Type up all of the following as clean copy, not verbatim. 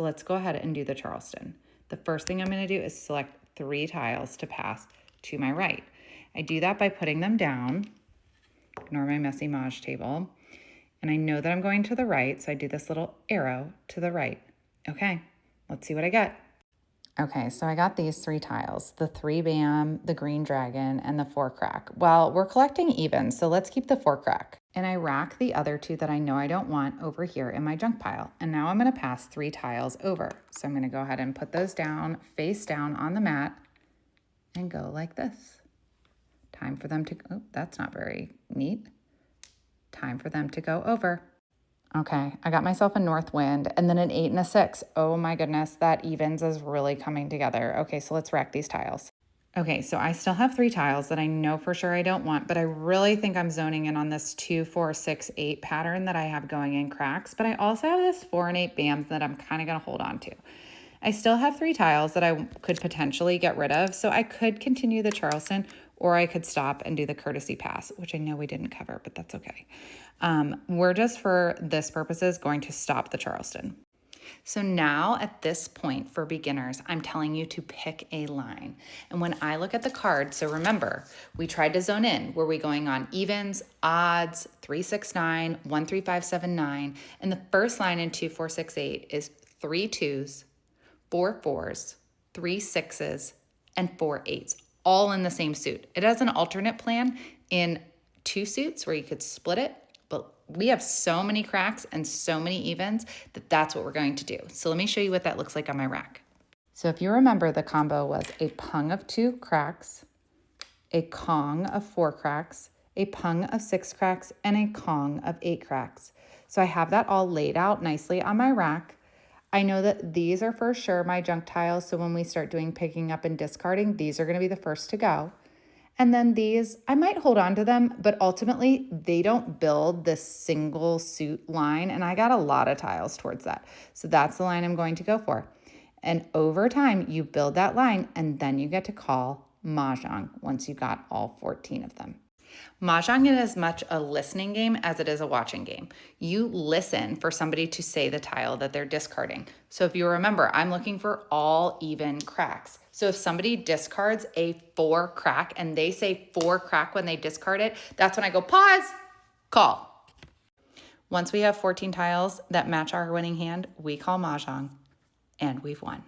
Let's go ahead and do the Charleston. The first thing I'm going to do is select 3 tiles to pass to my right. I do that by putting them down. Ignore my messy Maj table. And I know that I'm going to the right, so I do this little arrow to the right. Okay, let's see what I get. Okay, so I got these 3 tiles, the 3 bam, the green dragon, and the 4 crack. Well, we're collecting even, so let's keep the 4 crack. And I rack the other 2 that I know I don't want over here in my junk pile. And now I'm gonna pass 3 tiles over. So I'm gonna go ahead and put those down, face down on the mat, and go like this. Time for them to, oh, that's not very neat. Time for them to go over. Okay, I got myself a north wind and then an 8 and a 6. Oh my goodness, that evens is really coming together. Okay, so let's rack these tiles. Okay, so I still have 3 tiles that I know for sure I don't want, but I really think I'm zoning in on this 2, 4, 6, 8 pattern that I have going in cracks, but I also have this 4 and 8 bams that I'm kind of gonna hold on to. I still have 3 tiles that I could potentially get rid of, so I could continue the Charleston, or I could stop and do the courtesy pass, which I know we didn't cover, but that's okay. We're just, for this purposes, going to stop the Charleston. So now at this point for beginners, I'm telling you to pick a line. And when I look at the card, so remember, we tried to zone in. Were we going on evens, odds, 3, 6, 9, 1, 3, 5, 7, 9? And the first line in 2, 4, 6, 8 is 3 2s, 4 4s, 3 6s, and 4 8s, all in the same suit. It has an alternate plan in 2 suits where you could split it, but we have so many cracks and so many evens that that's what we're going to do. So let me show you what that looks like on my rack. So if you remember, the combo was a pung of 2 cracks, a kong of 4 cracks, a pung of 6 cracks, and a kong of 8 cracks. So I have that all laid out nicely on my rack. I know that these are for sure my junk tiles, so when we start doing picking up and discarding, these are going to be the first to go. And then these, I might hold on to them, but ultimately they don't build this single suit line, and I got a lot of tiles towards that. So that's the line I'm going to go for. And over time, you build that line, and then you get to call Mahjong once you got all 14 of them. Mahjong is as much a listening game as it is a watching game. You listen for somebody to say the tile that they're discarding. So if you remember, I'm looking for all even cracks. So if somebody discards a 4 crack and they say 4 crack when they discard it, that's when I go pause, call. Once we have 14 tiles that match our winning hand, we call Mahjong and we've won.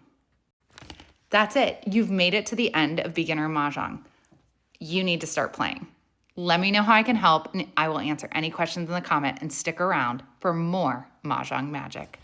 That's it. You've made it to the end of beginner Mahjong. You need to start playing. Let me know how I can help, and I will answer any questions in the comment, and stick around for more Mahjong magic.